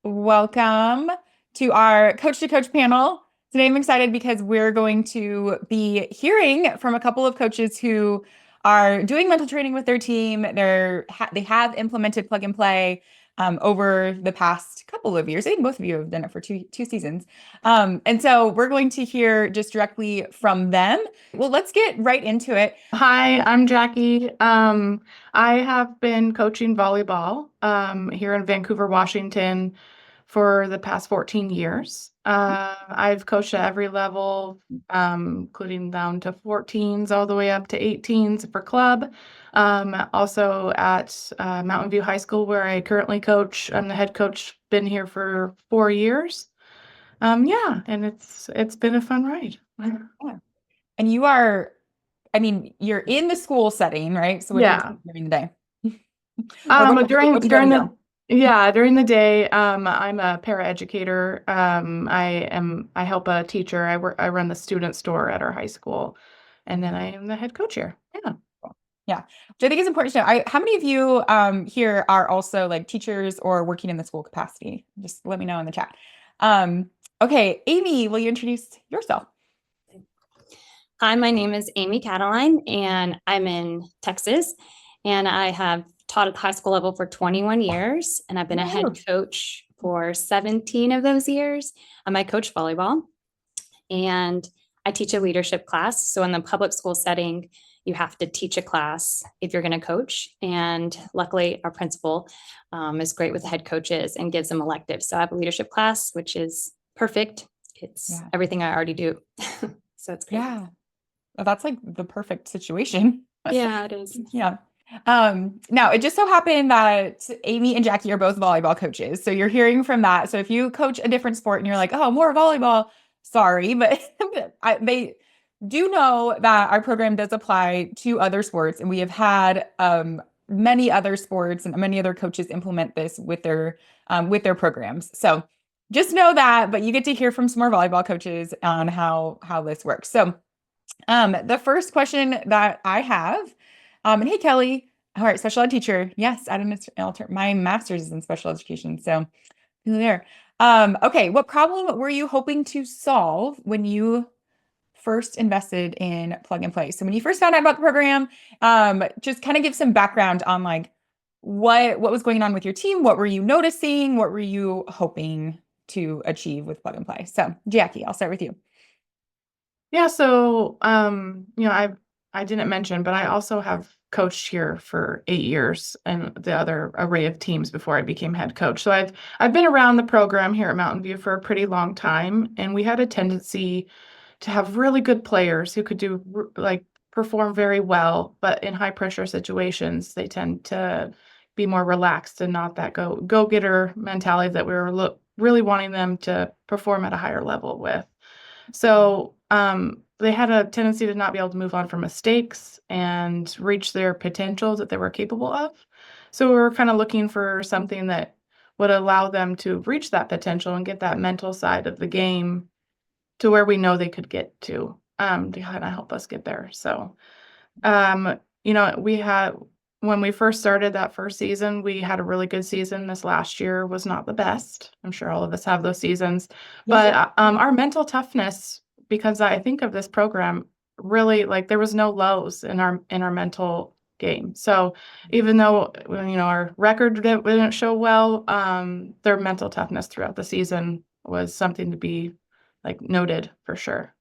Welcome to our Coach to Coach panel. Today I'm excited because we're going to be hearing from a couple of coaches who are doing mental training with their team. They have implemented plug and play over the past couple of years. I think both of you have done it for two seasons. And so we're going to hear just directly from them. Well, let's get right into it. Hi, I'm Jackie. I have been coaching volleyball here in Vancouver, Washington for the past 14 years. I've coached at every level, including down to 14s all the way up to 18s for club. Also at Mountain View High School, where I currently coach. I'm the head coach, been here for 4 years. Yeah, and it's been a fun ride. Yeah. And you are, you're in the school setting, right? So what do you Yeah. do during the day? Or what do you go During to do? during the day, I'm a paraeducator. I help a teacher. I run the student store at our high school, and then I am the head coach here. Yeah. Yeah, which I think is important to know. How many of you here are also like teachers or working in the school capacity? Just let me know in the chat. Okay, Amy, will you introduce yourself? Hi, my name is Amy Cataline, and I'm in Texas. And I have taught at the high school level for 21 years, and I've been a head coach for 17 of those years. I coach volleyball, and I teach a leadership class. So in the public school setting, you have to teach a class if you're going to coach. And luckily, our principal is great with the head coaches and gives them electives. So I have a leadership class, which is perfect. It's everything I already do. So it's great. Yeah. Well, that's like the perfect situation. Yeah, it is. Yeah. Now it just so happened that Amy and Jackie are both volleyball coaches. So you're hearing from that. So if you coach a different sport and you're like, oh, more volleyball, sorry, but they do know that our program does apply to other sports. And we have had many other sports and many other coaches implement this with their programs. So just know that, but you get to hear from some more volleyball coaches on how this works. So the first question that I have, and hey, Kelly, all right, special ed teacher. Yes, my master's is in special education. So there. Okay, what problem were you hoping to solve when you first invested in plug and play? So when you first found out about the program, just kind of give some background on like what was going on with your team. What were you noticing? What were you hoping to achieve with plug and play? So Jackie, I'll start with you. Yeah. So, I didn't mention, but I also have coached here for 8 years and the other array of teams before I became head coach. So I've been around the program here at Mountain View for a pretty long time, and we had a tendency to have really good players who could perform very well, but in high pressure situations, they tend to be more relaxed and not that go getter mentality that we were really wanting them to perform at a higher level with. So they had a tendency to not be able to move on from mistakes and reach their potential that they were capable of. So we were kind of looking for something that would allow them to reach that potential and get that mental side of the game to where we know they could get to kind of help us get there. So, when we first started that first season, we had a really good season. This last year was not the best. I'm sure all of us have those seasons, but our mental toughness, because I think of this program really like there was no lows in our mental game. So even though our record didn't show well, their mental toughness throughout the season was something to be like noted for sure.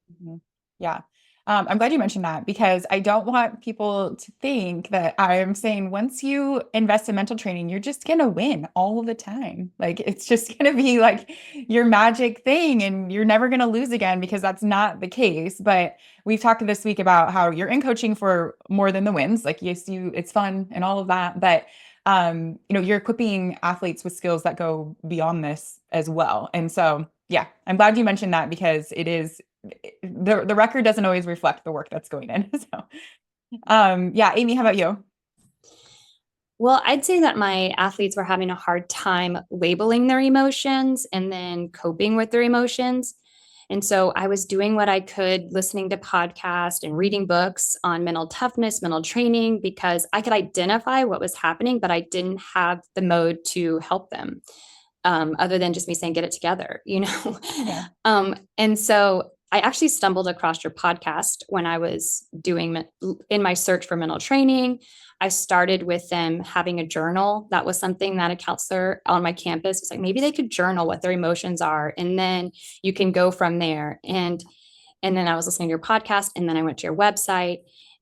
Yeah. I'm glad you mentioned that because I don't want people to think that I'm saying once you invest in mental training, you're just going to win all the time. Like it's just going to be like your magic thing and you're never going to lose again because that's not the case. But we've talked this week about how you're in coaching for more than the wins. Like, yes, it's fun and all of that. But you're equipping athletes with skills that go beyond this as well. And so, yeah, I'm glad you mentioned that because it is the record doesn't always reflect the work that's going in. So, yeah, Amy, how about you? Well, I'd say that my athletes were having a hard time labeling their emotions and then coping with their emotions. And so I was doing what I could, listening to podcasts and reading books on mental toughness, mental training, because I could identify what was happening, but I didn't have the mode to help them. other than just me saying, get it together, Yeah. And so I actually stumbled across your podcast when I was in my search for mental training. I started with them having a journal. That was something that a counselor on my campus was like, maybe they could journal what their emotions are, and then you can go from there. And then I was listening to your podcast, and then I went to your website,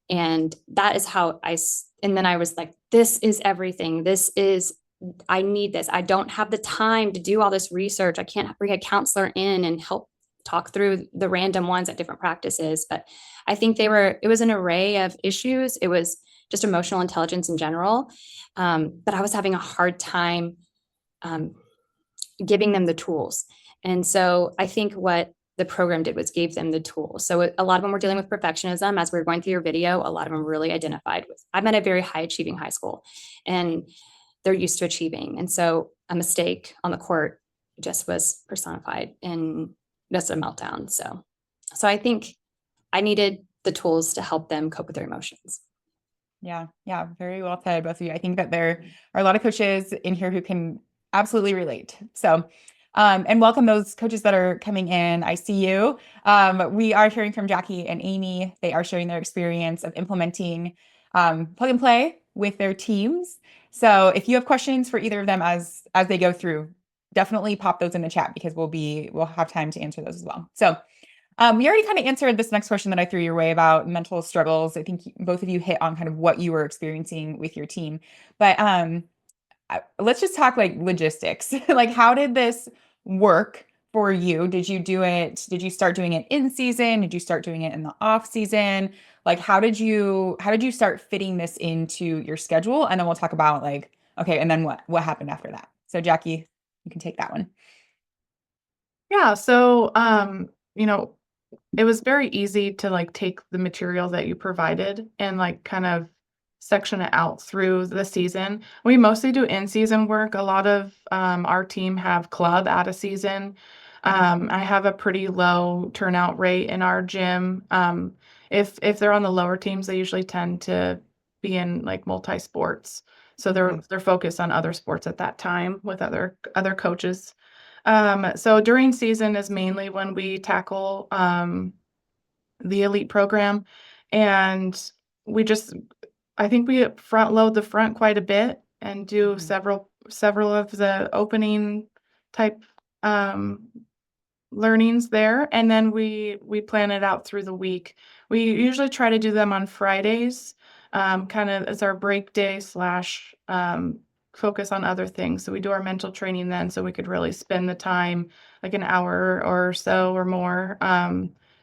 and that is how and then I was like, this is everything. I need this. I don't have the time to do all this research. I can't bring a counselor in and help talk through the random ones at different practices. But I think it was an array of issues. It was just emotional intelligence in general. But I was having a hard time giving them the tools. And so I think what the program did was gave them the tools. So a lot of them were dealing with perfectionism. As we were going through your video, a lot of them really identified with, I'm at a very high achieving high school, and they're used to achieving. And so a mistake on the court just was personified in just a meltdown. So I think I needed the tools to help them cope with their emotions. Yeah. Yeah. Very well said, both of you. I think that there are a lot of coaches in here who can absolutely relate. So, and welcome those coaches that are coming in. I see you. We are hearing from Jackie and Amy. They are sharing their experience of implementing plug and play with their teams. So if you have questions for either of them as they go through, definitely pop those in the chat, because we'll have time to answer those as well. So we already kind of answered this next question that I threw your way about mental struggles. I think both of you hit on kind of what you were experiencing with your team, but let's just talk like logistics. Like, how did this work for you? Did you start doing it in season? Did you start doing it in the off season? Like, how did you start fitting this into your schedule? And then we'll talk about like, okay, and then what happened after that? So Jackie, you can take that one. Yeah. So, it was very easy to like take the material that you provided and like kind of section it out through the season. We mostly do in-season work. A lot of our team have club out of season. I have a pretty low turnout rate in our gym. If they're on the lower teams, they usually tend to be in like multi-sports. So they're focused on other sports at that time with other coaches. So during season is mainly when we tackle the elite program, and I think we front load the front quite a bit and do several of the opening type learnings there, and then we plan it out through the week. We usually try to do them on Fridays, kind of as our break day slash focus on other things. So we do our mental training then, so we could really spend the time, like an hour or so or more,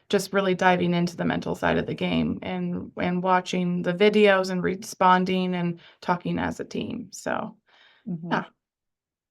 just really diving into the mental side of the game and watching the videos and responding and talking as a team. So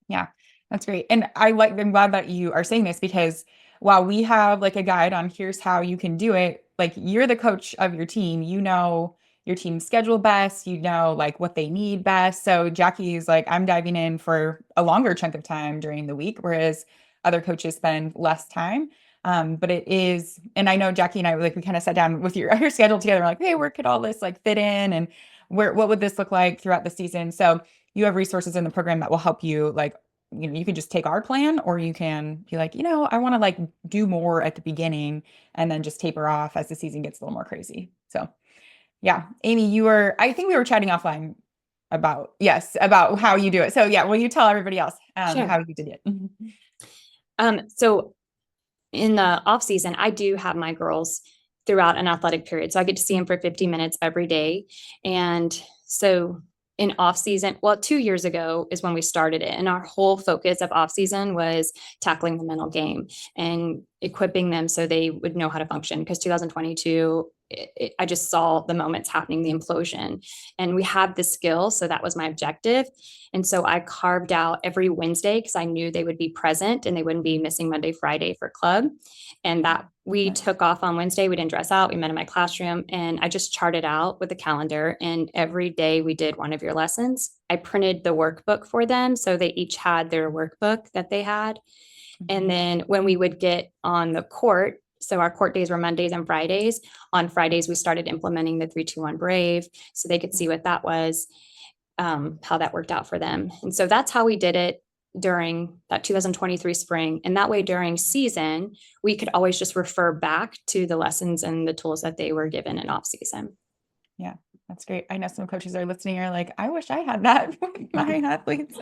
Yeah, that's great. And I'm glad that you are saying this, because while we have like a guide on here's how you can do it, like you're the coach of your team, you know your team's schedule best, you know like what they need best. So Jackie's like, I'm diving in for a longer chunk of time during the week, whereas other coaches spend less time. But it is, and I know Jackie and I, like, we kind of sat down with your schedule together, like, hey, where could all this like fit in, and what would this look like throughout the season? So you have resources in the program that will help you, like, you can just take our plan, or you can be like, I want to like do more at the beginning and then just taper off as the season gets a little more crazy. So yeah, Amy, I think we were chatting offline about how you do it. So yeah, will you tell everybody else Sure. how you did it? So in the off season, I do have my girls throughout an athletic period. So I get to see them for 50 minutes every day. And so in off season, well, 2 years ago is when we started it. And our whole focus of off season was tackling the mental game and equipping them so they would know how to function. Because 2022, I just saw the moments happening, the implosion, and we had the skill. So that was my objective. And so I carved out every Wednesday, because I knew they would be present and they wouldn't be missing Monday, Friday for club. And that we took off on Wednesday. We didn't dress out. We met in my classroom, and I just charted out with a calendar. And every day we did one of your lessons. I printed the workbook for them, so they each had their workbook that they had. And then when we would get on the court, so our court days were Mondays and Fridays. On Fridays, we started implementing the 3-2-1 Brave, so they could see what that was, how that worked out for them. And so that's how we did it during that 2023 spring. And that way during season, we could always just refer back to the lessons and the tools that they were given in off season. Yeah, that's great. I know some coaches are listening are like, I wish I had that with my athletes.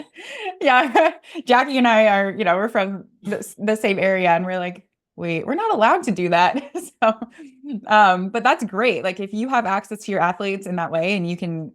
Yeah. Jackie and I are, we're from the same area and we're like, wait, we're not allowed to do that. So, but that's great. Like if you have access to your athletes in that way and you can,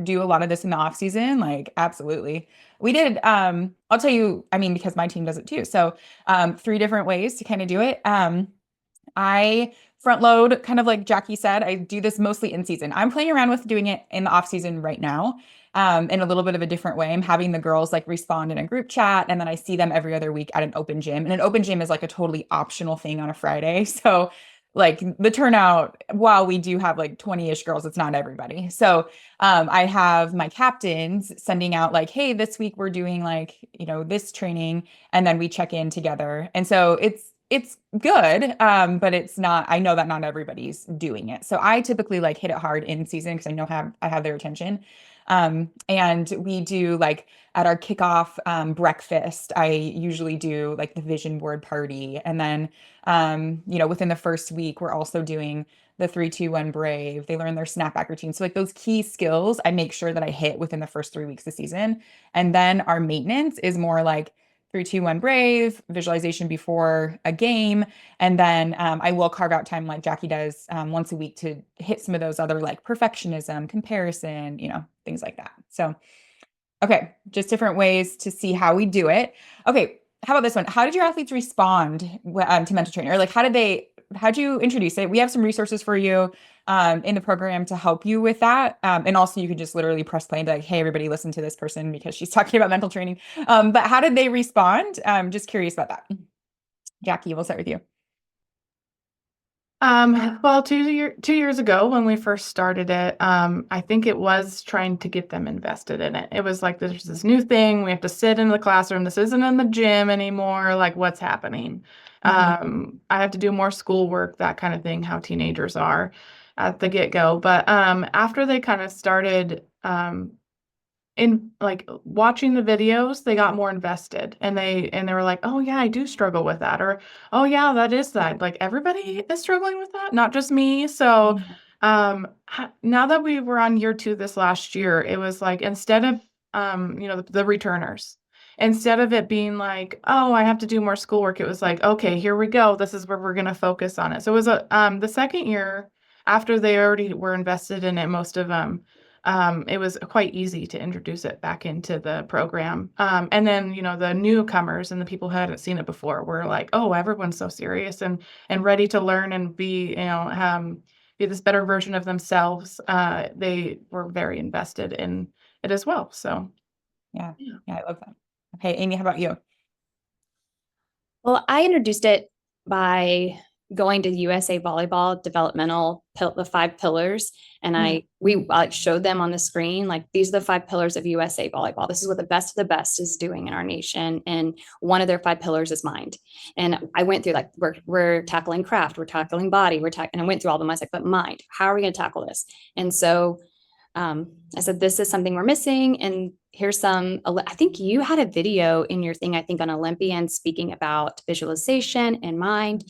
do a lot of this in the off season, like absolutely. We did, I'll tell you, I mean, because my team does it too. So, 3 different ways to kind of do it. I front load, kind of like Jackie said, I do this mostly in season. I'm playing around with doing it in the off season right now, in a little bit of a different way. I'm having the girls like respond in a group chat, and then I see them every other week at an open gym. And an open gym is like a totally optional thing on a Friday. So like the turnout, while we do have like 20-ish girls, it's not everybody. So I have my captains sending out like, hey, this week we're doing like, this training, and then we check in together. And so it's good, but it's not, I know that not everybody's doing it. So I typically like hit it hard in season because I know I have their attention. And we do like at our kickoff breakfast, I usually do like the vision board party. And then, within the first week, we're also doing the 3-2-1 brave. They learn their snapback routine. So like those key skills, I make sure that I hit within the first 3 weeks of season. And then our maintenance is more like 3-2-1 brave, visualization before a game. And then I will carve out time like Jackie does once a week to hit some of those other like perfectionism, comparison, things like that. So, okay, just different ways to see how we do it. Okay, how about this one? How did your athletes respond to mental training? Or like, how'd you introduce it? We have some resources for you in the program to help you with that. And also you could just literally press play and be like, hey, everybody listen to this person because she's talking about mental training. But how did they respond? Just curious about that. Jackie, we'll start with you. Well, 2 years ago when we first started it, I think it was trying to get them invested in it. It was like, there's this new thing. We have to sit in the classroom. This isn't in the gym anymore. Like, what's happening? I have to do more schoolwork, that kind of thing, how teenagers are at the get-go. But after they kind of started in like watching the videos, they got more invested and they were like, oh yeah, I do struggle with that, or oh yeah, that is that, like everybody is struggling with that, not just me. So now that we were on year 2 this last year, it was like, instead of the returners, instead of it being like, oh, I have to do more schoolwork, it was like, okay, here we go, this is where we're going to focus on it. So it was the second year after they already were invested in it, most of them, it was quite easy to introduce it back into the program. And then, the newcomers and the people who hadn't seen it before were like, oh, everyone's so serious and ready to learn and be, be this better version of themselves. They were very invested in it as well. So, Yeah, I love that. Okay, Amy, how about you? Well, I introduced it by going to USA Volleyball developmental the 5 pillars, and we showed them on the screen, like, these are the 5 pillars of USA Volleyball. This is what the best of the best is doing in our nation, and one of their 5 pillars is mind. And I went through like, we're tackling craft, we're tackling body, and I went through all of them. I was like, but mind, how are we going to tackle this? And so I said, this is something we're missing. And here's I think you had a video in your thing, I think on Olympian, speaking about visualization and mind.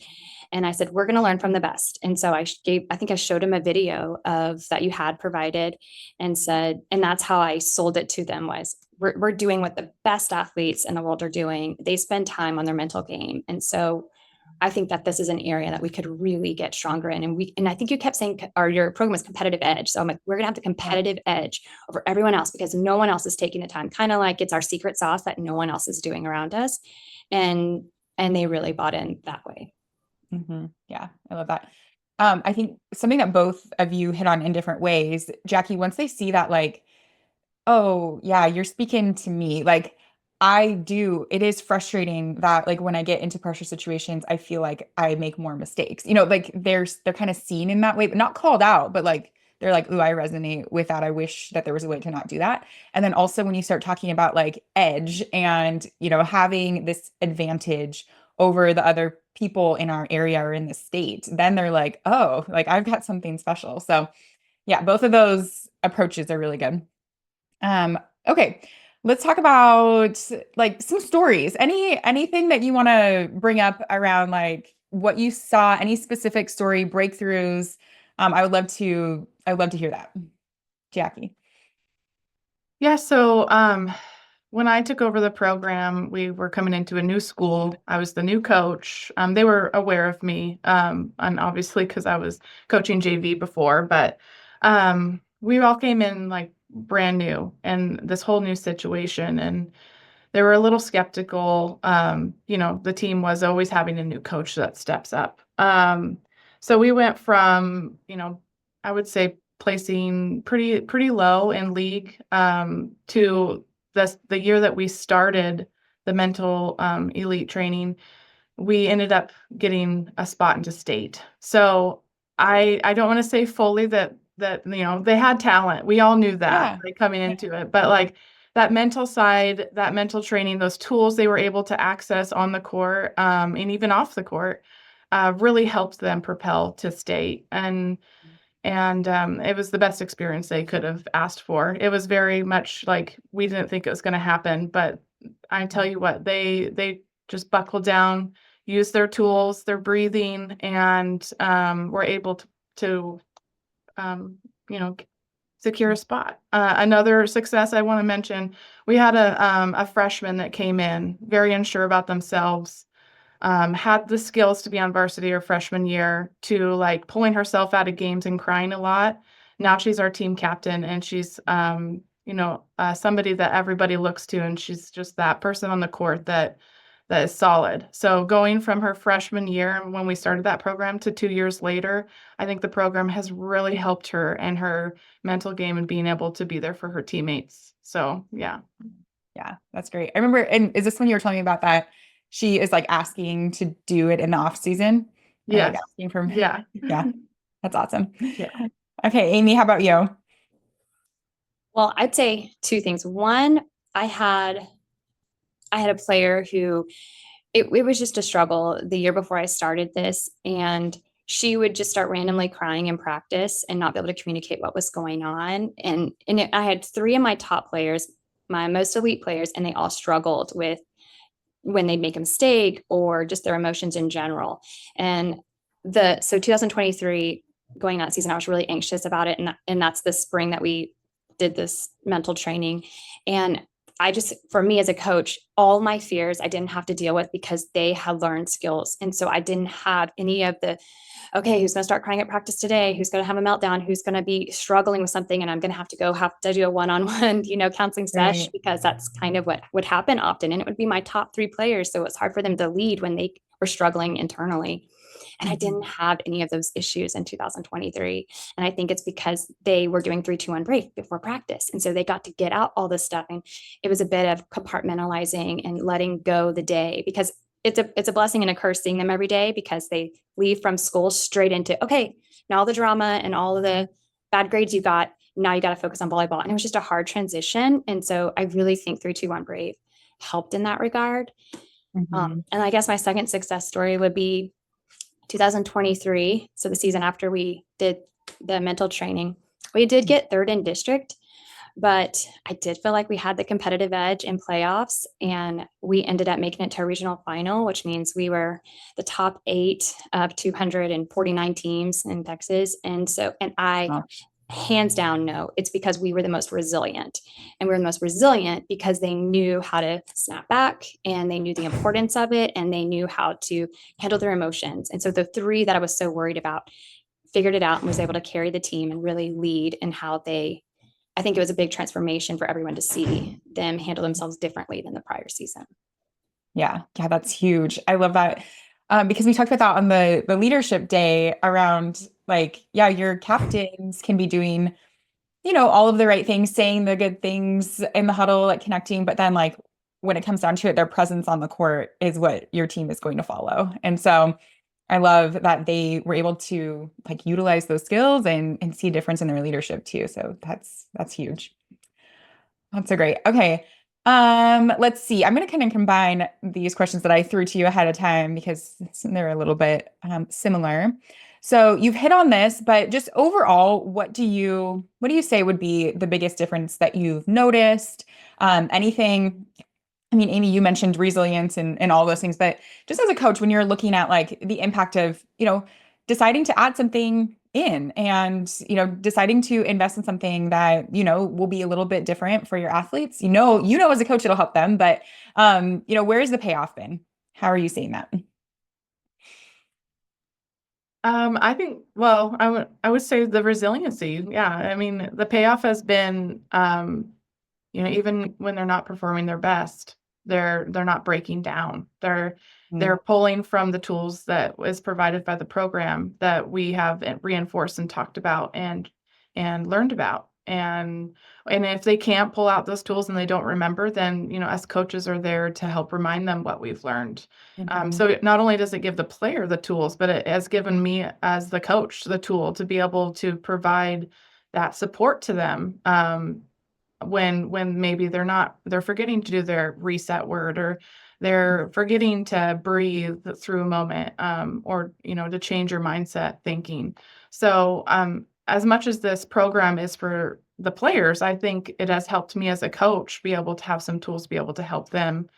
And I said, we're going to learn from the best. And so I think I showed him a video that you had provided and said, and that's how I sold it to them, was we're doing what the best athletes in the world are doing. They spend time on their mental game. And so I think that this is an area that we could really get stronger in. And I think you kept saying, or your program was competitive edge. So I'm like, we're going to have the competitive edge over everyone else because no one else is taking the time, kind of like it's our secret sauce that no one else is doing around us. And they really bought in that way. Yeah, I love that. I think something that both of you hit on in different ways, Jackie, once they see that, like, oh yeah, you're speaking to me, like, it is frustrating that like when I get into pressure situations, I feel like I make more mistakes, like they're kind of seen in that way, but not called out, but like, they're like, ooh, I resonate with that. I wish that there was a way to not do that. And then also when you start talking about like edge and, having this advantage over the other people in our area or in the state, then they're like, oh, like I've got something special. So yeah, both of those approaches are really good. Okay, let's talk about like some stories. Anything that you want to bring up around like what you saw, any specific story breakthroughs. I would love to hear that. Jackie. Yeah, so when I took over the program, we were coming into a new school. I was the new coach. They were aware of me, and obviously because I was coaching JV before, but we all came in like brand new and this whole new situation, and they were a little skeptical. The team was always having a new coach that steps up. So we went from, I would say placing pretty low in league to the year that we started the mental elite training. We ended up getting a spot into state. So I don't want to say fully that they had talent. We all knew that Yeah. like coming into it, but like that mental side, that mental training, those tools they were able to access on the court and even off the court really helped them propel to state. And it was the best experience they could have asked for. It was very much like we didn't think it was going to happen, but I tell you what, they just buckled down, used their tools, their breathing, and were able to secure a spot. Another success I want to mention, we had a freshman that came in very unsure about themselves, had the skills to be on varsity her freshman year, to like pulling herself out of games and crying a lot. Now she's our team captain, and she's somebody that everybody looks to, and she's just that person on the court that is solid. So going from her freshman year when we started that program to 2 years later, I think the program has really helped her and her mental game and being able to be there for her teammates. So yeah. Yeah, that's great. I remember, and is this when you were telling me about that? She is like asking to do it in the off season. Or like Yes. asking for Yeah. yeah, that's awesome. Yeah. Okay, Amy, how about you? Well, I'd say two things. One, I had a player who it was just a struggle the year before I started this, and she would just start randomly crying in practice and not be able to communicate what was going on. I had three of my top players, my most elite players, and they all struggled with when they'd make a mistake or just their emotions in general. And so 2023 going that season, I was really anxious about it. And that's the spring that we did this mental training. And for me as a coach, all my fears I didn't have to deal with because they had learned skills. And so I didn't have any of the, okay, who's going to start crying at practice today? Who's going to have a meltdown? Who's going to be struggling with something? And I'm going to have to do a one-on-one, counseling session, Right. because that's kind of what would happen often. And it would be my top three players. So it's hard for them to lead when they were struggling internally. And I didn't have any of those issues in 2023. And I think it's because they were doing 3-2-1 break before practice. And so they got to get out all this stuff. And it was a bit of compartmentalizing and letting go the day, because it's a blessing and a curse seeing them every day, because they leave from school straight into, okay, now all the drama and all of the bad grades you got, now you got to focus on volleyball. And it was just a hard transition. And so I really think 3-2-1 Brave helped in that regard. And I guess my second success story would be 2023. So the season after we did the mental training, we did get third in district, but I did feel like we had the competitive edge in playoffs, and we ended up making it to a regional final, which means we were the top 8 of 249 teams in Texas. And I Wow. hands down know it's because we were the most resilient, and we were the most resilient because they knew how to snap back, and they knew the importance of it, and they knew how to handle their emotions. And so the three that I was so worried about figured it out and was able to carry the team and really lead in how I think it was a big transformation for everyone to see them handle themselves differently than the prior season. Yeah, that's huge. I love that. Because we talked about that on the leadership day around like, yeah, your captains can be doing, all of the right things, saying the good things in the huddle, like connecting, but then like when it comes down to it, their presence on the court is what your team is going to follow. And so I love that they were able to like utilize those skills and see a difference in their leadership too. So that's huge. That's so great. Okay. Let's see. I'm going to kind of combine these questions that I threw to you ahead of time because they're a little bit similar. So you've hit on this, but just overall, what do you say would be the biggest difference that you've noticed? Anything, I mean, Amy, you mentioned resilience and all those things, but just as a coach, when you're looking at like the impact of, deciding to add something in and, deciding to invest in something that, will be a little bit different for your athletes, as a coach, it'll help them, but, where's the payoff been? How are you seeing that? I think, well, I would say the resiliency. Yeah. I mean, the payoff has been, even when they're not performing their best, they're not breaking down. They're pulling from the tools that was provided by the program that we have reinforced and talked about and learned about. And if they can't pull out those tools and they don't remember, then us coaches are there to help remind them what we've learned. So not only does it give the player the tools, but it has given me as the coach the tool to be able to provide that support to them. When maybe they're forgetting to do their reset word, or they're forgetting to breathe through a moment, or to change your mindset thinking. So as much as this program is for the players, I think it has helped me as a coach be able to have some tools to be able to help them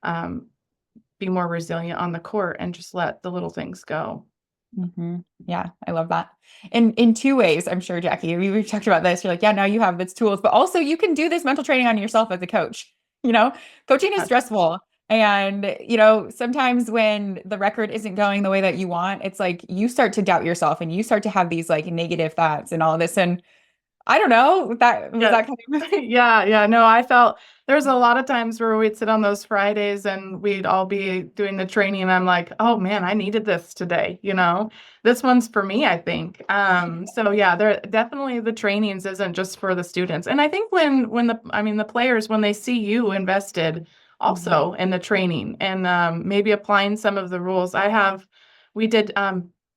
um, be more resilient on the court and just let the little things go. Yeah, I love that. And in two ways, I'm sure, Jackie, we've talked about this. You're like, yeah, now you have these tools, but also you can do this mental training on yourself as a coach. Coaching is stressful. And, sometimes when the record isn't going the way that you want, it's like you start to doubt yourself and you start to have these like negative thoughts and all of this. And I don't know, that was Yeah. that kind of Yeah. No, I felt there's a lot of times where we'd sit on those Fridays and we'd all be doing the training and I'm like, oh man, I needed this today. This one's for me, I think. So yeah, there definitely the trainings isn't just for the students. And I think the players, when they see you invested also in the training and maybe applying some of the rules we did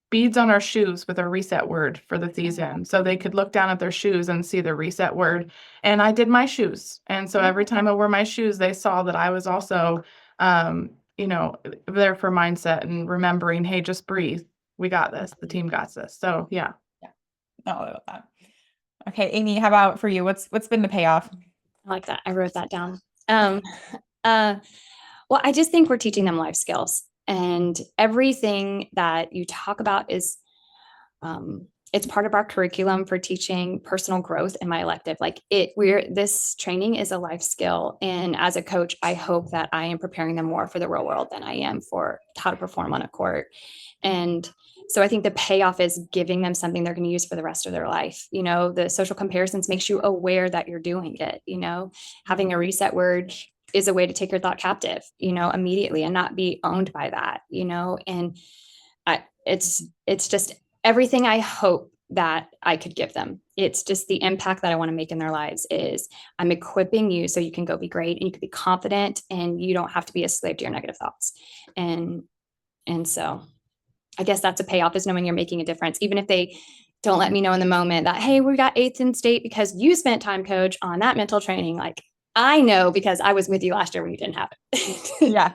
beads on our shoes with a reset word for the season. So they could look down at their shoes and see the reset word. And I did my shoes. And so every time I wore my shoes, they saw that I was also, there for mindset and remembering, hey, just breathe. We got this. The team got this. So yeah. Yeah. Oh, I love that. Okay, Amy, how about for you? What's been the payoff? I like that. I wrote that down. Well, I just think we're teaching them life skills, and everything that you talk about is it's part of our curriculum for teaching personal growth in my elective. This training is a life skill. And as a coach, I hope that I am preparing them more for the real world than I am for how to perform on a court. And so I think the payoff is giving them something they're going to use for the rest of their life. The social comparisons makes you aware that you're doing it. Having a reset word is a way to take your thought captive, immediately and not be owned by that, and it's just everything I hope that I could give them. It's just the impact that I want to make in their lives is I'm equipping you so you can go be great and you can be confident and you don't have to be a slave to your negative thoughts. And so I guess that's a payoff, is knowing you're making a difference, even if they don't let me know in the moment that, hey, we got 8th in state because you spent time, coach, on that mental training. Like, I know because I was with you last year when you didn't have it. Yeah.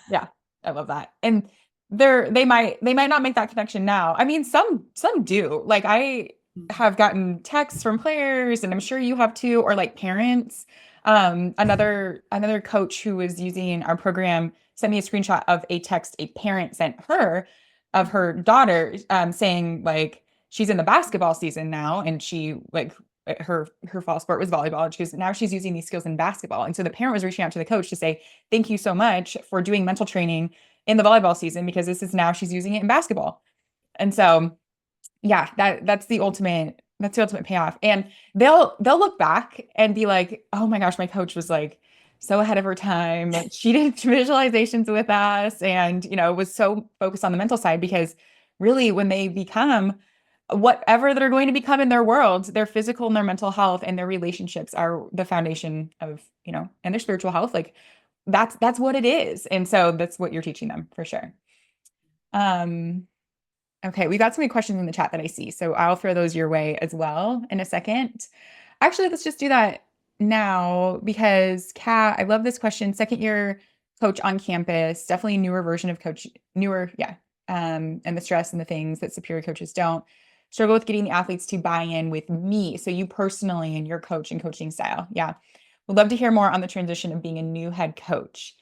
Yeah. I love that. And they might not make that connection now. I mean, some do. Like I have gotten texts from players, and I'm sure you have too, or like parents. Another coach who was using our program sent me a screenshot of a text a parent sent her of her daughter, saying like she's in the basketball season now, and she like her fall sport was volleyball, and now she's using these skills in basketball. And so the parent was reaching out to the coach to say, thank you so much for doing mental training in the volleyball season, because this is now she's using it in basketball. And so yeah, that's the ultimate payoff. And they'll look back and be like, oh my gosh, my coach was like so ahead of her time. She did visualizations with us and was so focused on the mental side, because really when they become whatever they're going to become in their world, their physical and their mental health and their relationships are the foundation of, and their spiritual health. Like that's what it is. And so that's what you're teaching them for sure. Okay, we got so many questions in the chat that I see, so I'll throw those your way as well in a second. Actually, let's just do that now, because Kat, I love this question. Second year coach on campus, definitely newer version of coach, newer, yeah, and the stress and the things that superior coaches don't. Struggle with getting the athletes to buy in with me. So you personally and your coach and coaching style. Yeah. Would love to hear more on the transition of being a new head coach.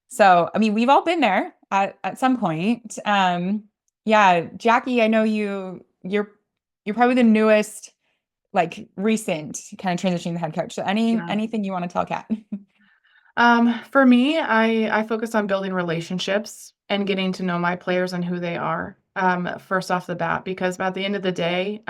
So, I mean, we've all been there at some point. Yeah, Jackie, I know you're probably the newest, like recent kind of transitioning to head coach. So Yeah. anything you want to tell Kat? For me, I focus on building relationships and getting to know my players and who they are, first off the bat, because at the end of the day,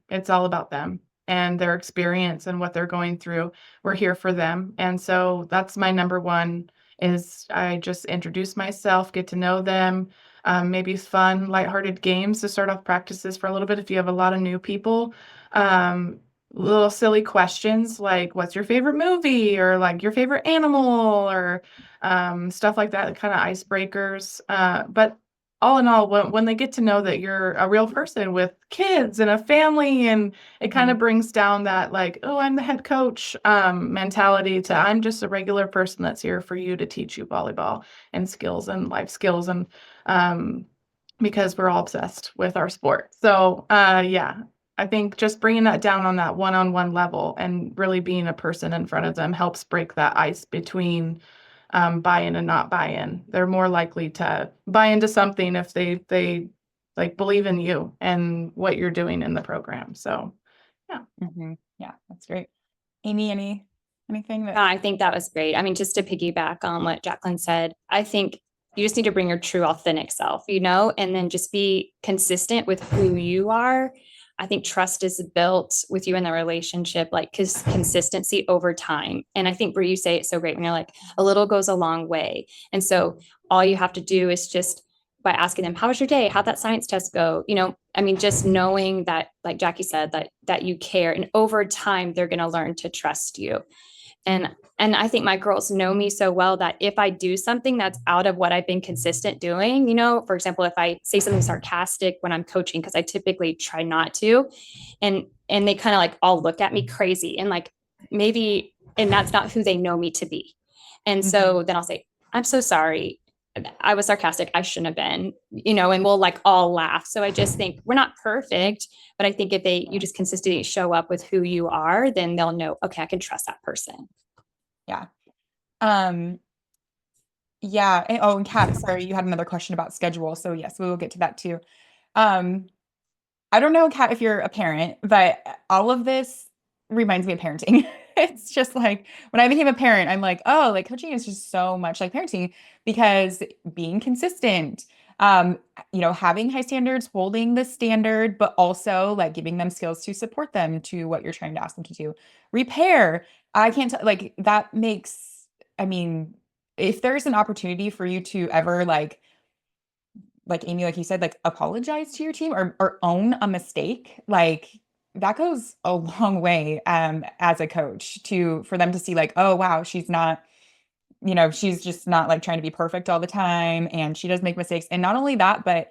it's all about them and their experience and what they're going through. We're here for them. And so that's my number one is I just introduce myself, get to know them, maybe fun, lighthearted games to start off practices for a little bit if you have a lot of new people. Um, Little silly questions like what's your favorite movie or like your favorite animal or stuff like that, kind of icebreakers. But all in all, when they get to know that you're a real person with kids and a family, and it kind of brings down that like, oh, I'm the head coach mentality to I'm just a regular person that's here for you to teach you volleyball and skills and life skills and because we're all obsessed with our sport. So yeah, I think just bringing that down on that one-on-one level and really being a person in front of them helps break that ice between buy-in and not buy-in. They're more likely to buy into something if they like believe in you and what you're doing in the program. So yeah. Yeah, that's great. Amy, anything that I think that was great. I mean, just to piggyback on what Jacqueline said, I think you just need to bring your true authentic self, and then just be consistent with who you are. I think trust is built with you in the relationship, like consistency over time. And I think where you say it so great when you're like, a little goes a long way. And so all you have to do is just by asking them, how was your day? How'd that science test go? I mean, just knowing that, like Jackie said, that you care. And over time, they're going to learn to trust you. And I think my girls know me so well that if I do something that's out of what I've been consistent doing, for example, if I say something sarcastic when I'm coaching, because I typically try not to, and they kind of like all look at me crazy and like maybe, and that's not who they know me to be. And so then I'll say, I'm so sorry. I was sarcastic. I shouldn't have been, and we'll like all laugh. So I just think we're not perfect, but I think if you just consistently show up with who you are, then they'll know, okay, I can trust that person. Yeah. Yeah. And Kat, sorry, you had another question about schedule. So yes, we will get to that too. I don't know, Kat, if you're a parent, but all of this reminds me of parenting. It's just like when I became a parent, I'm like, oh, like coaching is just so much like parenting because being consistent, having high standards, holding the standard, but also like giving them skills to support them to what you're trying to ask them to do. Repair. I can't like that makes, I mean, if there's an opportunity for you to ever like Amy, like you said, like apologize to your team or own a mistake, like that goes a long way as a coach for them to see like, oh wow, she's not, she's just not like trying to be perfect all the time and she does make mistakes. And not only that, but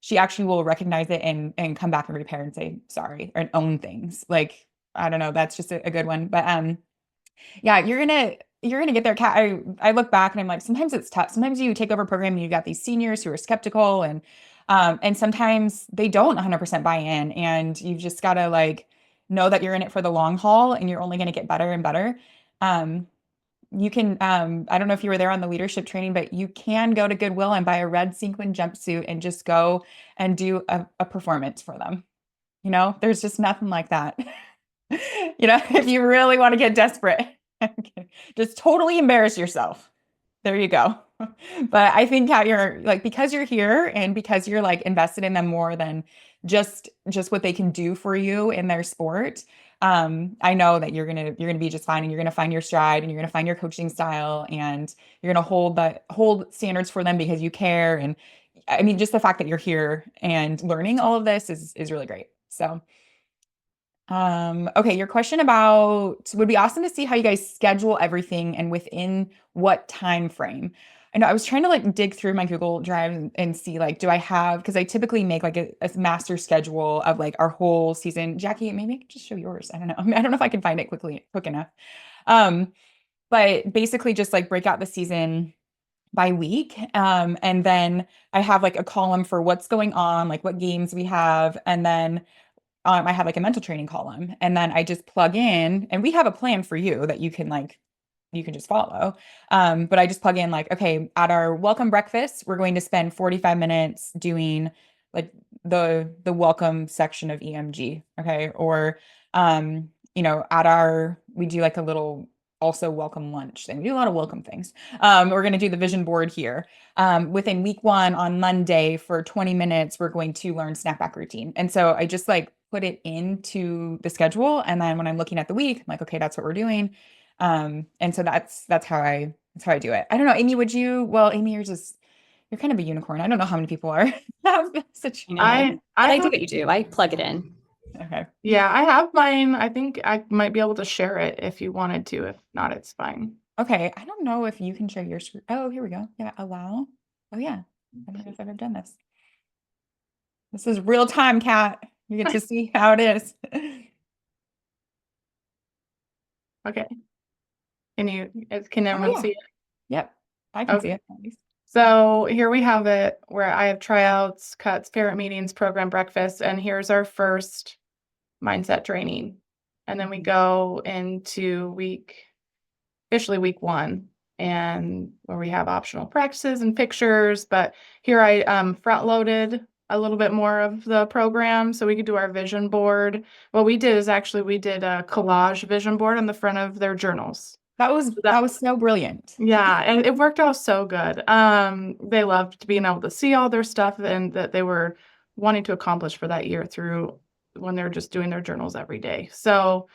she actually will recognize it and come back and repair and say sorry or own things. Like, I don't know, that's just a good one. But yeah, you're gonna get there, Kat. I look back and I'm like, sometimes it's tough. Sometimes you take over a program and you got these seniors who are skeptical and sometimes they don't 100% buy in, and you've just got to like know that you're in it for the long haul and you're only going to get better and better. You can I don't know if you were there on the leadership training, but you can go to Goodwill and buy a red sequin jumpsuit and just go and do a performance for them. There's just nothing like that. If you really want to get desperate, just totally embarrass yourself. There you go. But I think how you're like, because you're here and because you're like invested in them more than just what they can do for you in their sport. I know that you're gonna be just fine and you're gonna find your stride and you're gonna find your coaching style and you're gonna hold standards for them because you care. And I mean, just the fact that you're here and learning all of this is really great. So okay, your question about would be awesome to see how you guys schedule everything and within what time frame. I know I was trying to like dig through my Google Drive and see like, do I have, because I typically make like a master schedule of like our whole season. Jackie, maybe I could just show yours. I don't know. I don't know if I can find it quick enough. But basically just like break out the season by week. And then I have like a column for what's going on, like what games we have. And then I have like a mental training column. And then I just plug in, and we have a plan for you that you can just follow. But I just plug in like, okay, at our welcome breakfast, we're going to spend 45 minutes doing like the welcome section of EMG. Okay. Or at our we do like a little also welcome lunch thing. We do a lot of welcome things. We're going to do the vision board here. Within week 1 on Monday for 20 minutes, we're going to learn snapback routine. And so I just like put it into the schedule. And then when I'm looking at the week, I'm like, okay, that's what we're doing. And so that's how I do it. I don't know, Amy, Amy, you're kind of a unicorn. I don't know how many people are have such. I know. I But I do have, what you do. I plug it in. Okay. yeah, I have mine. I think I might be able to share it if you wanted to. If not, it's fine. Okay. I don't know if you can share your screen. Oh, here we go. Yeah, allow. Oh yeah. I don't know if I've ever done this. This is real time, Kat. You get to see how it is. Okay. Can Oh everyone yeah. see it? Yep. I can see Okay. it at least. So here we have it where I have tryouts, cuts, parent meetings, program breakfast, and here's our first mindset training. And then we go into officially week 1, and where we have optional practices and pictures. But here I front loaded a little bit more of the program so we could do our vision board. What we did is actually we did a collage vision board on the front of their journals. That was so brilliant. Yeah, and it worked out so good. They loved being able to see all their stuff and that they were wanting to accomplish for that year through when they're just doing their journals every day. So,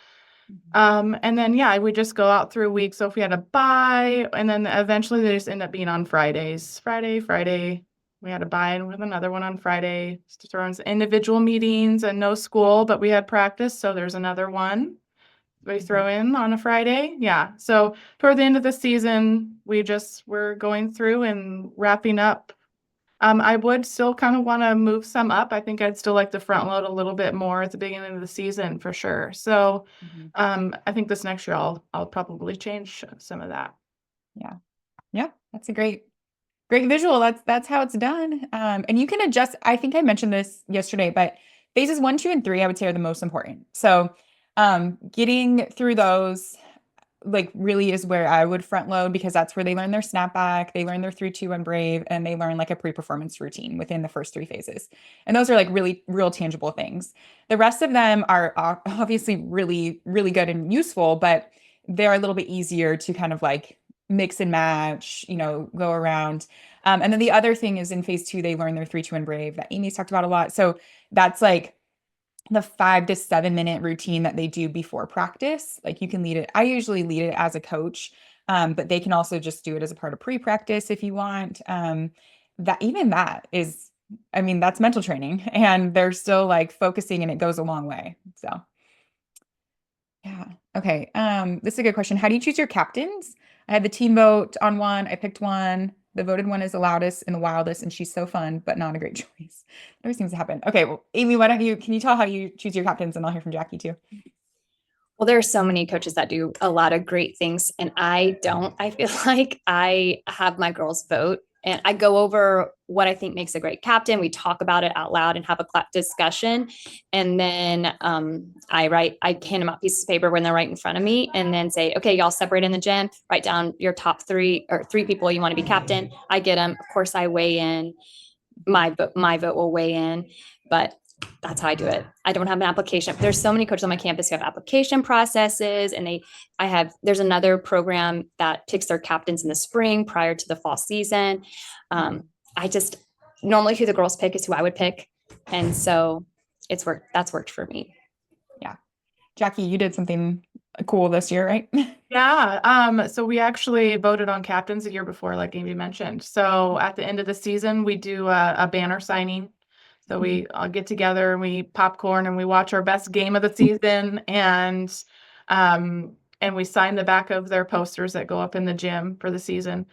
and then yeah, we just go out through weeks. So if we had a bye, and then eventually they just end up being on Fridays. Friday. We had a bye and with another one on Friday. Just to throw in some individual meetings and no school, but we had practice, so there's another one we throw in on a Friday. Yeah. So toward the end of the season, we're going through and wrapping up. I would still kind of want to move some up. I think I'd still like to front load a little bit more at the beginning of the season for sure. So I think this next year I'll probably change some of that. Yeah. Yeah. That's a great visual. That's how it's done. And you can adjust. I think I mentioned this yesterday, but phases 1, 2, and 3, I would say are the most important. So getting through those like really is where I would front load because that's where they learn their snapback, they learn their 3, 2, 1 brave, and they learn like a pre-performance routine within the first 3 phases. And those are like really real tangible things. The rest of them are obviously really, really good and useful, but they're a little bit easier to kind of like mix and match, go around. And then the other thing is in phase 2, they learn their 3, 2, 1 brave that Amy's talked about a lot. So that's like the 5 to 7 minute routine that they do before practice. Like you can lead it. I usually lead it as a coach, but they can also just do it as a part of pre-practice if you want. That is, I mean, that's mental training and they're still like focusing and it goes a long way. So yeah. Okay. This is a good question. How do you choose your captains? I had the team vote on one. I picked one. The voted one is the loudest and the wildest, and she's so fun, but not a great choice. It always seems to happen. Okay, well, Amy, can you tell how you choose your captains? And I'll hear from Jackie too. Well, there are so many coaches that do a lot of great things, and I don't. I feel like I have my girls vote, and I go over what I think makes a great captain. We talk about it out loud and have a discussion, and then I hand them out pieces of paper when they're right in front of me, and then say, "Okay, y'all separate in the gym. Write down your top 3 or 3 people you want to be captain." I get them. Of course, I weigh in. My vote will weigh in, but that's how I do it. I don't have an application. There's so many coaches on my campus who have application processes, and there's another program that picks their captains in the spring prior to the fall season. I just normally who the girls pick is who I would pick. And so that's worked for me. Yeah. Jackie, you did something cool this year, right? Yeah. So we actually voted on captains the year before, like Amy mentioned. So at the end of the season, we do a banner signing. So we all get together and we popcorn and we watch our best game of the season and we sign the back of their posters that go up in the gym for the season.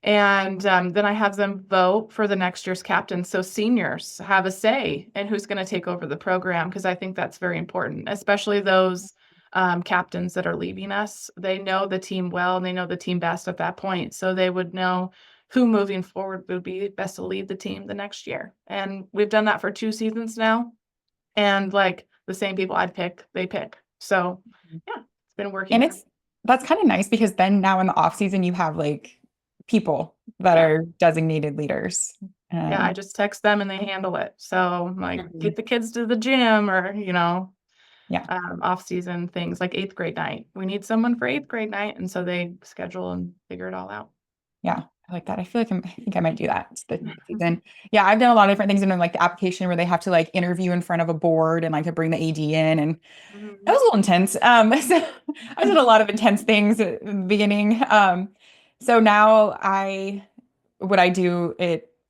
And then I have them vote for the next year's captain. So seniors have a say in who's going to take over the program because I think that's very important, especially those captains that are leaving us. They know the team well and they know the team best at that point. So they would know who moving forward would be best to lead the team the next year. And we've done that for 2 seasons now. And like the same people I'd pick, they pick. So yeah, it's been working. And that's kind of nice because then now in the off season you have like people that Yeah. are designated leaders. Yeah, I just text them and they handle it. So like Mhm. get the kids to the gym or, Yeah. off season things like 8th grade night. We need someone for 8th grade night. And so they schedule and figure it all out. Yeah, I like that. I feel like I think I might do that this season. Yeah, I've done a lot of different things in like the application where they have to like interview in front of a board and like to bring the AD in, and that was a little intense. So I did a lot of intense things at the beginning. So now what I do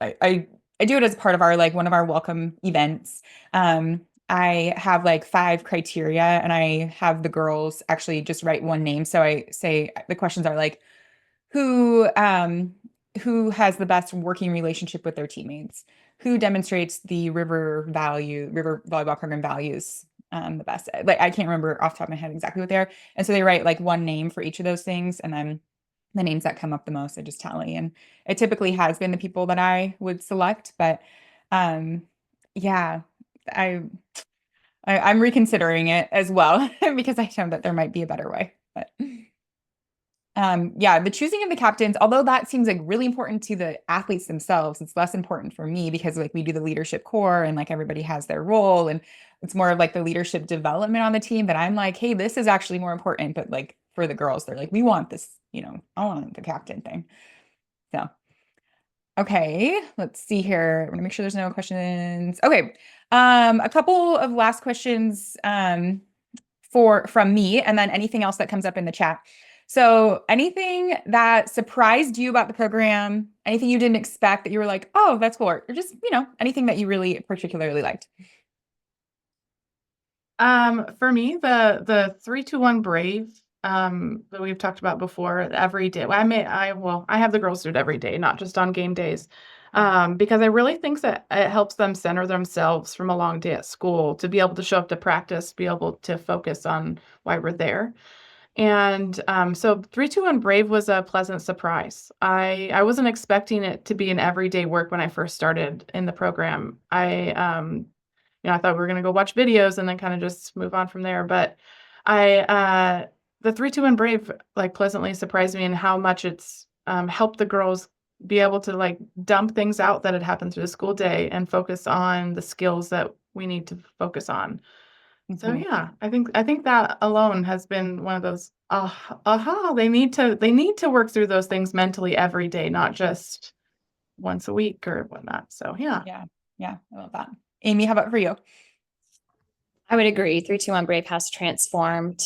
I do it as part of our like one of our welcome events. I have like 5 criteria, and I have the girls actually just write one name. So I say the questions are like, who has the best working relationship with their teammates, who demonstrates the river volleyball program values the best. Like I can't remember off the top of my head exactly what they are. And so they write like one name for each of those things, and then the names that come up the most I just tally. And it typically has been the people that I would select, but um yeah, I I'm reconsidering it as well because I know that there might be a better way. But yeah, the choosing of the captains, although that seems like really important to the athletes themselves, it's less important for me because like we do the leadership core and like everybody has their role, and it's more of like the leadership development on the team. But I'm like, hey, this is actually more important. But like for the girls, they're like, we want this, I want the captain thing. So, okay, let's see here. I want to make sure there's no questions. Okay. A couple of last questions from me, and then anything else that comes up in the chat. So anything that surprised you about the program, anything you didn't expect that you were like, oh, that's cool, or just, anything that you really particularly liked. For me, the 3-2-1 Brave that we've talked about before, every day. I have the girls do it every day, not just on game days. Because I really think that it helps them center themselves from a long day at school to be able to show up to practice, be able to focus on why we're there. And so 3-2-1 Brave was a pleasant surprise. I wasn't expecting it to be an everyday work when I first started in the program. I thought we were going to go watch videos and then kind of just move on from there. But the 3-2-1 Brave like pleasantly surprised me in how much it's helped the girls be able to like dump things out that had happened through the school day and focus on the skills that we need to focus on. So yeah, I think that alone has been one of those they need to work through those things mentally every day, not just once a week or whatnot. So yeah. Yeah, I love that. Amy, how about for you? I would agree. 3-2-1 Brave has transformed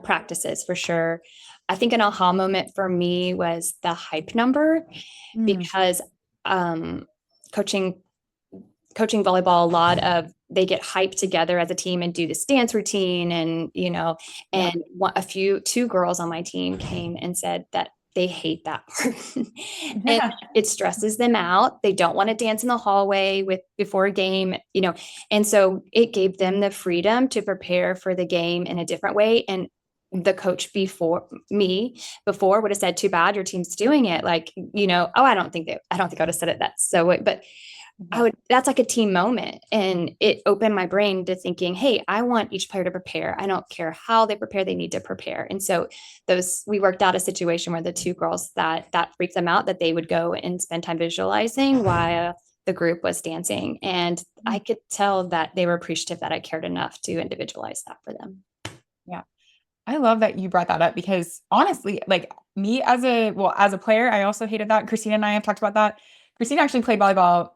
practices for sure. I think an aha moment for me was the hype number, because coaching volleyball, a lot of they get hyped together as a team and do this dance routine, and two girls on my team came and said that they hate that part. And it stresses them out. They don't want to dance in the hallway before a game, and so it gave them the freedom to prepare for the game in a different way. And the coach before would have said, too bad your team's doing it. Like, I don't think I would have said it that so, but that's like a team moment. And it opened my brain to thinking, hey, I want each player to prepare. I don't care how they prepare, they need to prepare. And so we worked out a situation where the two girls that freaked them out, that they would go and spend time visualizing while the group was dancing. And I could tell that they were appreciative that I cared enough to individualize that for them. Yeah. I love that you brought that up because honestly, like me as a player, I also hated that. Christina and I have talked about that. Christina actually played volleyball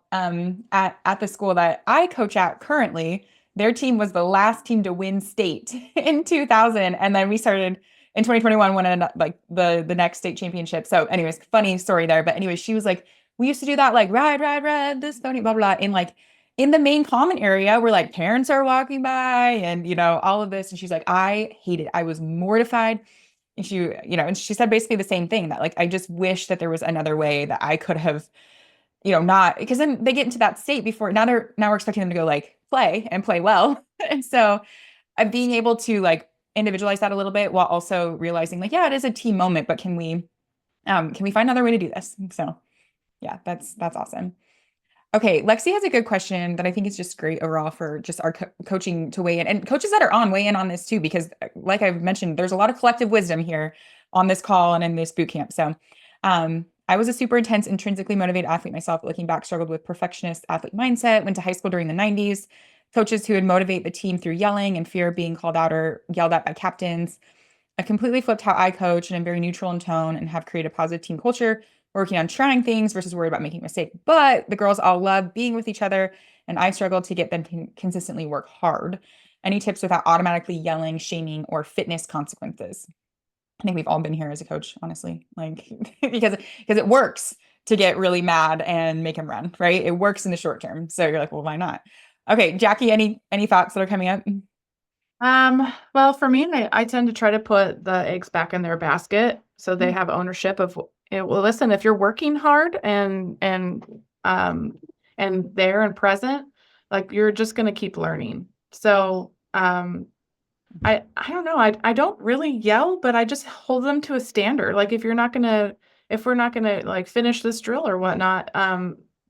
at the school that I coach at currently. Their team was the last team to win state in 2000. And then we started in 2021, won like the next state championship. So anyways, funny story there. But anyways, she was like, we used to do that like ride, this pony, blah, blah, blah. In the main common area where like parents are walking by and, all of this. And she's like, I hate it. I was mortified. And she said basically the same thing, that like, I just wish that there was another way that I could have, not, because then they get into that state before now we're expecting them to go like play and play well. And so being able to like individualize that a little bit while also realizing like, yeah, it is a team moment, but can we Can we find another way to do this? So yeah, that's awesome. Okay, Lexi has a good question that I think is just great overall for just our coaching to weigh in, and coaches that are on weigh in on this too, because like I've mentioned, there's a lot of collective wisdom here on this call and in this boot camp. So, I was a super intense, intrinsically motivated athlete myself. Looking back, struggled with perfectionist athlete mindset. Went to high school during the 90s. Coaches who would motivate the team through yelling and fear of being called out or yelled at by captains. I completely flipped how I coach, and I'm very neutral in tone and have created a positive team culture, working on trying things versus worried about making a mistake. But the girls all love being with each other, and I struggle to get them to consistently work hard. Any tips without automatically yelling, shaming, or fitness consequences? I think we've all been here as a coach, honestly, like because it works to get really mad and make them run, right? It works in the short term. So you're like, well, why not? Okay, Jackie, any thoughts that are coming up? Well, for me, I tend to try to put the eggs back in their basket so they have ownership of, well, listen, if you're working hard and there and present, like you're just going to keep learning. So, I don't know. I don't really yell, but I just hold them to a standard. Like if we're not gonna like finish this drill or whatnot,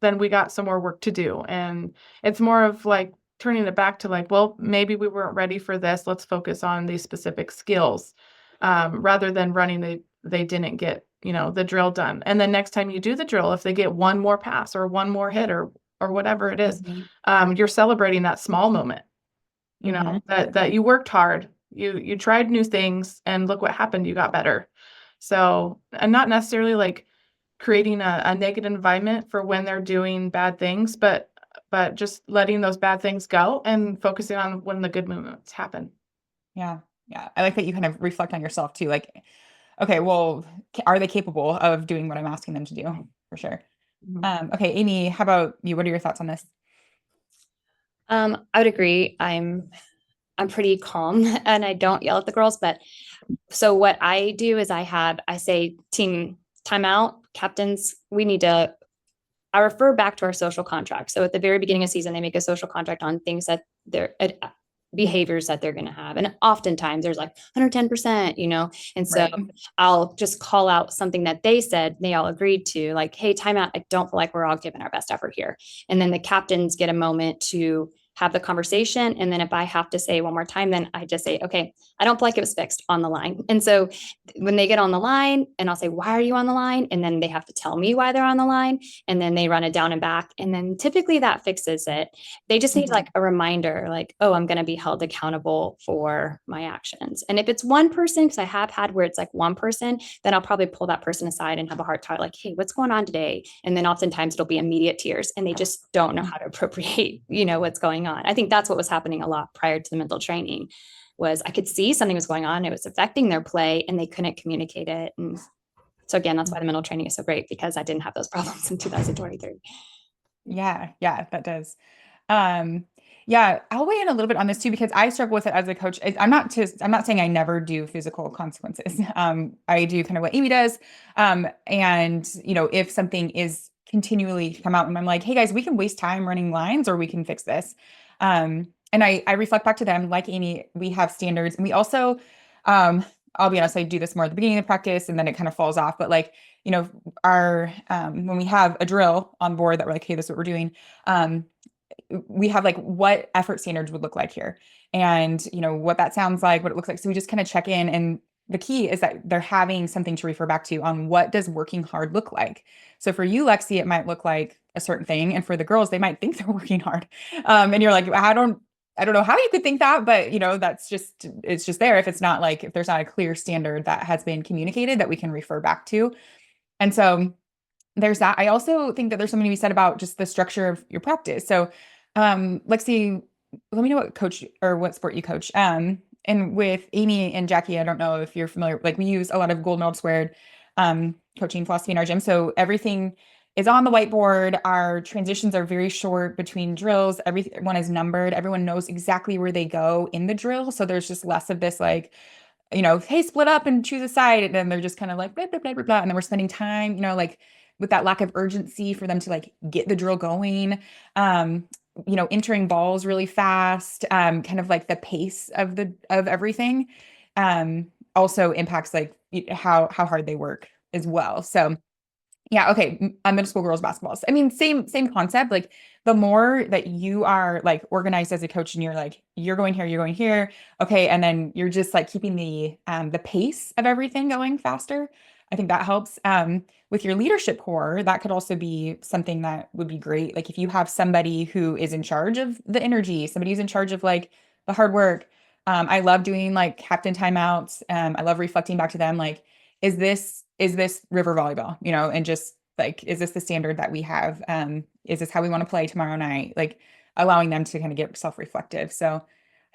then we got some more work to do. And it's more of like turning it back to like, well, maybe we weren't ready for this. Let's focus on these specific skills, rather than they didn't get, the drill done. And then next time you do the drill, if they get one more pass or one more hit or whatever it is, you're celebrating that small moment. That you worked hard, you tried new things, and look what happened, you got better. So, and not necessarily like creating a negative environment for when they're doing bad things, but just letting those bad things go and focusing on when the good moments happen. Yeah. Yeah. I like that you kind of reflect on yourself too. Like, okay, well, are they capable of doing what I'm asking them to do? For sure. Okay, Amy, how about you? What are your thoughts on this? I would agree. I'm pretty calm and I don't yell at the girls, but so what I do is I say team timeout, captains, I refer back to our social contract. So at the very beginning of season, they make a social contract on things that they're behaviors that they're going to have. And oftentimes there's like 110%, and so Right. I'll just call out something that they said, they all agreed to, like, hey, timeout. I don't feel like we're all giving our best effort here. And then the captains get a moment to have the conversation. And then if I have to say one more time, then I just say, okay, I don't feel like it was fixed on the line. And so when they get on the line and I'll say, why are you on the line? And then they have to tell me why they're on the line. And then they run it down and back. And then typically that fixes it. They just need like a reminder, like, oh, I'm going to be held accountable for my actions. And if it's one person, because I have had where it's like one person, then I'll probably pull that person aside and have a heart talk, like, hey, what's going on today? And then oftentimes it'll be immediate tears and they just don't know how to appropriate, what's going on. I think that's what was happening a lot prior to the mental training was I could see something was going on. It was affecting their play and they couldn't communicate it. And so again, that's why the mental training is so great because I didn't have those problems in 2023. Yeah, that does. Yeah, I'll weigh in a little bit on this too because I struggle with it as a coach. I'm not saying I never do physical consequences. I do kind of what Amy does. And if something is continually come out and I'm like, hey guys, we can waste time running lines or we can fix this. And I reflect back to them, like Amy, we have standards and we also, I'll be honest, I do this more at the beginning of the practice and then it kind of falls off. But like, our when we have a drill on board that we're like, hey, this is what we're doing. We have like what effort standards would look like here and what that sounds like, what it looks like. So we just kind of check in, and the key is that they're having something to refer back to on what does working hard look like. So for you, Lexi, it might look like a certain thing, and for the girls, they might think they're working hard. And you're like, I don't know how you could think that, but it's just there if there's not a clear standard that has been communicated that we can refer back to. And so there's that. I also think that there's something to be said about just the structure of your practice. So, Lexi, let me know what coach or what sport you coach. And with Amy and Jackie, I don't know if you're familiar, like we use a lot of gold medal squared, coaching philosophy in our gym. So everything is on the whiteboard. Our transitions are very short between drills. Everyone is numbered. Everyone knows exactly where they go in the drill. So there's just less of this like, hey, split up and choose a side. And then they're just kind of like, blah, blah, blah, blah, blah. And then we're spending time, like with that lack of urgency for them to like get the drill going, entering balls really fast, kind of like the pace of everything, also impacts like how hard they work as well. So yeah, okay. Middle school girls basketball. I mean, same concept. Like the more that you are like organized as a coach and you're like, you're going here, you're going here. Okay. And then you're just like keeping the pace of everything going faster. I think that helps. With your leadership core, that could also be something that would be great. Like if you have somebody who is in charge of the energy, somebody who's in charge of like the hard work. I love doing like captain timeouts. I love reflecting back to them. Like, is this river volleyball, and just like, is this the standard that we have? Is this how we want to play tomorrow night? Like allowing them to kind of get self-reflective. So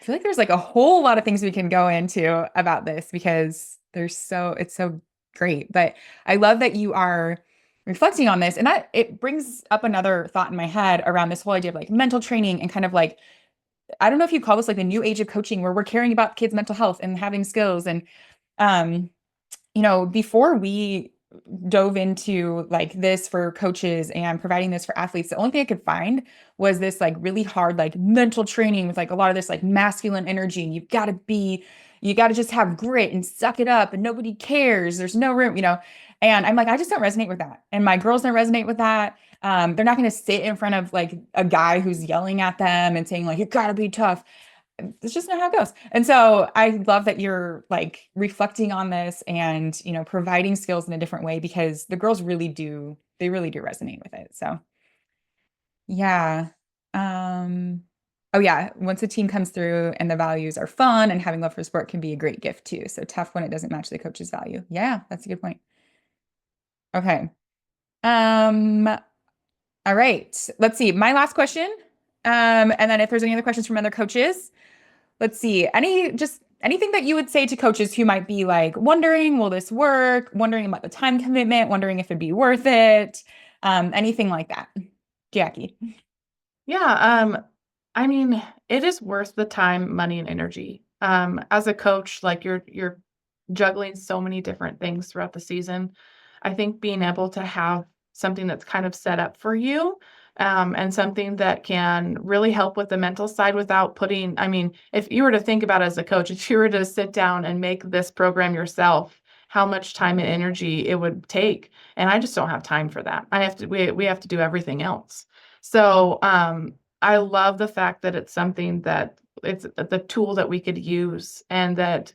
I feel like there's like a whole lot of things we can go into about this because it's so great. But I love that you are reflecting on this. And that it brings up another thought in my head around this whole idea of like mental training and kind of like, I don't know if you call this like the new age of coaching where we're caring about kids' mental health and having skills. And um, before we dove into like this for coaches and providing this for athletes, the only thing I could find was this like really hard, like mental training with like a lot of this like masculine energy. And you got to just have grit and suck it up and nobody cares. There's no room, and I'm like, I just don't resonate with that. And my girls don't resonate with that. They're not going to sit in front of like a guy who's yelling at them and saying like, you got to be tough. It's just not how it goes. And so I love that you're like reflecting on this and, providing skills in a different way because the girls they really do resonate with it. So yeah. Oh yeah. Once a team comes through and the values are fun and having love for sport can be a great gift too. So tough when it doesn't match the coach's value. Yeah, that's a good point. Okay. Um, all right. Let's see. My last question. And then if there's any other questions from other coaches. Let's see. Anything that you would say to coaches who might be like wondering, will this work? Wondering about the time commitment, wondering if it'd be worth it. Anything like that. Jackie. Yeah, I mean, it is worth the time, money, and energy. As a coach, like you're juggling so many different things throughout the season. I think being able to have something that's kind of set up for you, and something that can really help with the mental side without putting, I mean, if you were to think about it as a coach, if you were to sit down and make this program yourself, how much time and energy it would take. And I just don't have time for that. We have to do everything else. So, I love the fact that it's something that it's the tool that we could use and that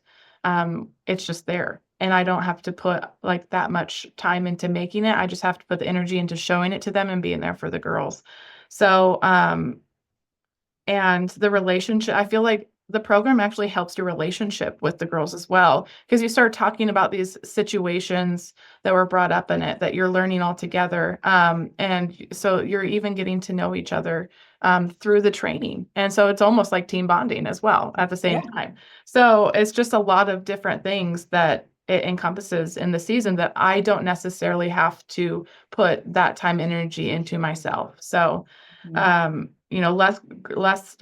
it's just there. And I don't have to put like that much time into making it. I just have to put the energy into showing it to them and being there for the girls. So, and the relationship, I feel like the program actually helps your relationship with the girls as well, because you start talking about these situations that were brought up in it that you're learning all together. And so you're even getting to know each other through the training. And so it's almost like team bonding as well at the same time. So it's just a lot of different things that it encompasses in the season that I don't necessarily have to put that time energy into myself. So less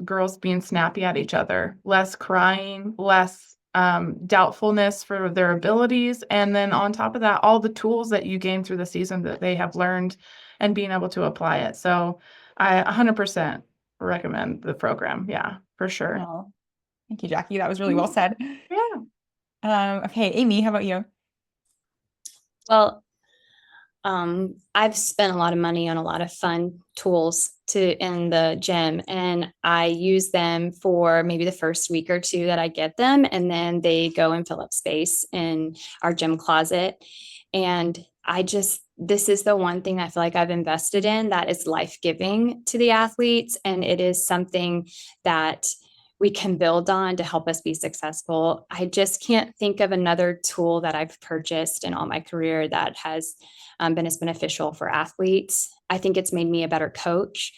girls being snappy at each other, less crying, less doubtfulness for their abilities. And then on top of that, all the tools that you gain through the season that they have learned and being able to apply it. So I 100% recommend the program. Yeah, for sure. Oh, thank you, Jackie. That was really well said. Yeah. Okay, Amy, how about you? Well, I've spent a lot of money on a lot of fun tools in the gym, and I use them for maybe the first week or two that I get them, and then they go and fill up space in our gym closet. And this is the one thing I feel like I've invested in that is life-giving to the athletes, and it is something that we can build on to help us be successful. I just can't think of another tool that I've purchased in all my career that has been as beneficial for athletes. I think it's made me a better coach.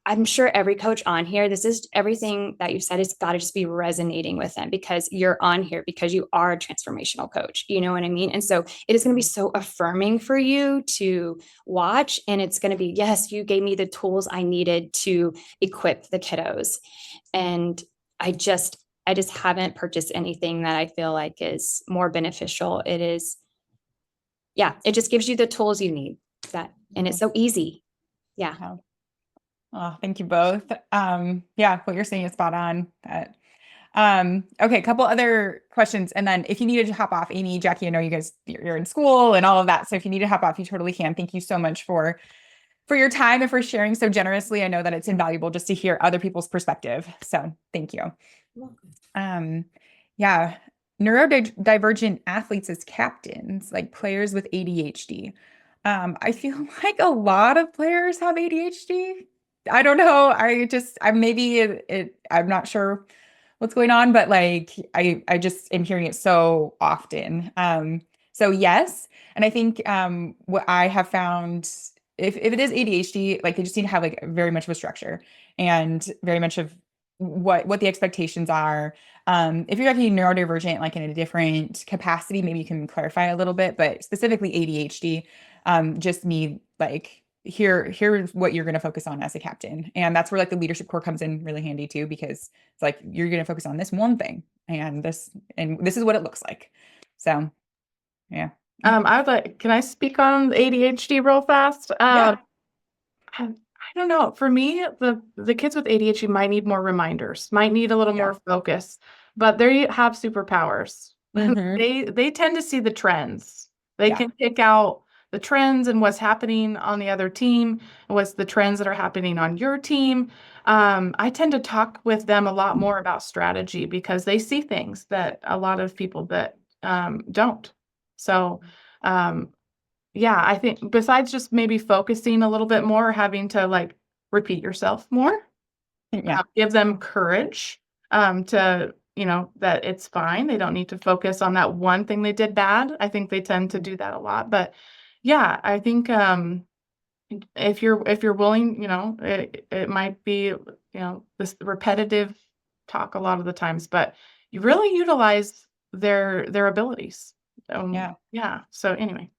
I'm sure every coach on here, this is everything that you said, it's got to just be resonating with them because you're on here because you are a transformational coach. You know what I mean? And so it is going to be so affirming for you to watch. And it's going to be, yes, you gave me the tools I needed to equip the kiddos. And I just haven't purchased anything that I feel like is more beneficial. It just gives you the tools you need and it's so easy. Yeah. Oh, thank you both. Yeah, what you're saying is spot on. Okay, a couple other questions. And then if you needed to hop off, Amy, Jackie, I know you guys, you're in school and all of that. So if you need to hop off, you totally can. Thank you so much for your time and for sharing so generously. I know that it's invaluable just to hear other people's perspective. So thank you. Yeah, neurodivergent athletes as captains, like players with ADHD. I feel like a lot of players have ADHD. I don't know. I'm not sure what's going on, but like I just am hearing it so often. So yes, and I think what I have found, if it is ADHD, like they just need to have like very much of a structure and very much of what the expectations are. If you're actually neurodivergent, like in a different capacity, maybe you can clarify a little bit, but specifically ADHD, just need like here's what you're going to focus on as a captain. And that's where like the leadership core comes in really handy too, because it's like you're going to focus on this one thing and this is what it looks like. So yeah. I would like, can I speak on ADHD real fast? Yeah. I don't know. For me, the kids with ADHD might need more reminders, might need a little Yeah. more focus, but they have superpowers. Mhm. They tend to see the trends. They Yeah. can pick out the trends and what's happening on the other team, and what's the trends that are happening on your team. I tend to talk with them a lot more about strategy because they see things that a lot of people that don't. So, um, yeah, I think besides just maybe focusing a little bit more, having to like repeat yourself more, Yeah. give them courage to, that it's fine. They don't need to focus on that one thing they did bad. I think they tend to do that a lot. But yeah, I think if you're willing, it might be, this repetitive talk a lot of the times, but you really utilize their abilities. Yeah. Yeah. So anyway.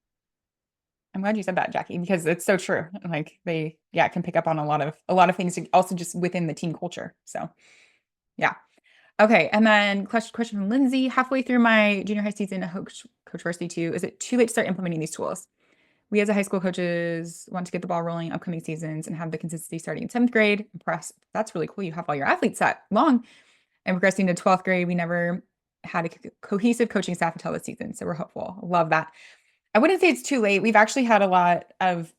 I'm glad you said that, Jackie, because it's so true. Like they, yeah, can pick up on a lot of things also just within the team culture. So yeah. Okay. And then question from Lindsay. Halfway through my junior high season at Coach Varsity 2, is it too late to start implementing these tools? We as a high school coaches want to get the ball rolling upcoming seasons and have the consistency starting in 7th grade. That's really cool. You have all your athletes that long and progressing to 12th grade. We never had a cohesive coaching staff until this season. So we're hopeful. Love that. I wouldn't say it's too late. We've actually had a lot of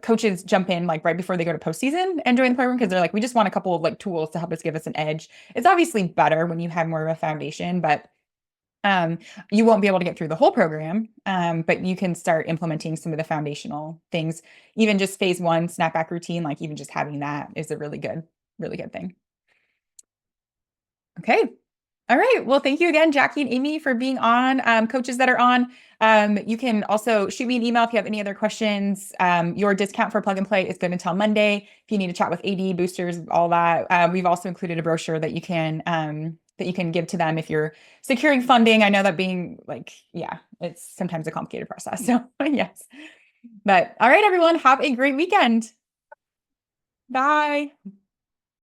coaches jump in like right before they go to postseason and join the program because they're like, we just want a couple of like tools to help us give us an edge. It's obviously better when you have more of a foundation, but um, you won't be able to get through the whole program. But you can start implementing some of the foundational things. Even just phase 1 snapback routine, like even just having that is a really good thing. Okay. All right. Well, thank you again, Jackie and Amy, for being on. Coaches that are on, you can also shoot me an email if you have any other questions. Your discount for plug and play is good until Monday. If you need to chat with AD boosters, all that. We've also included a brochure that you can give to them if you're securing funding. I know that being like, yeah, it's sometimes a complicated process. So yes. But all right, everyone, have a great weekend. Bye.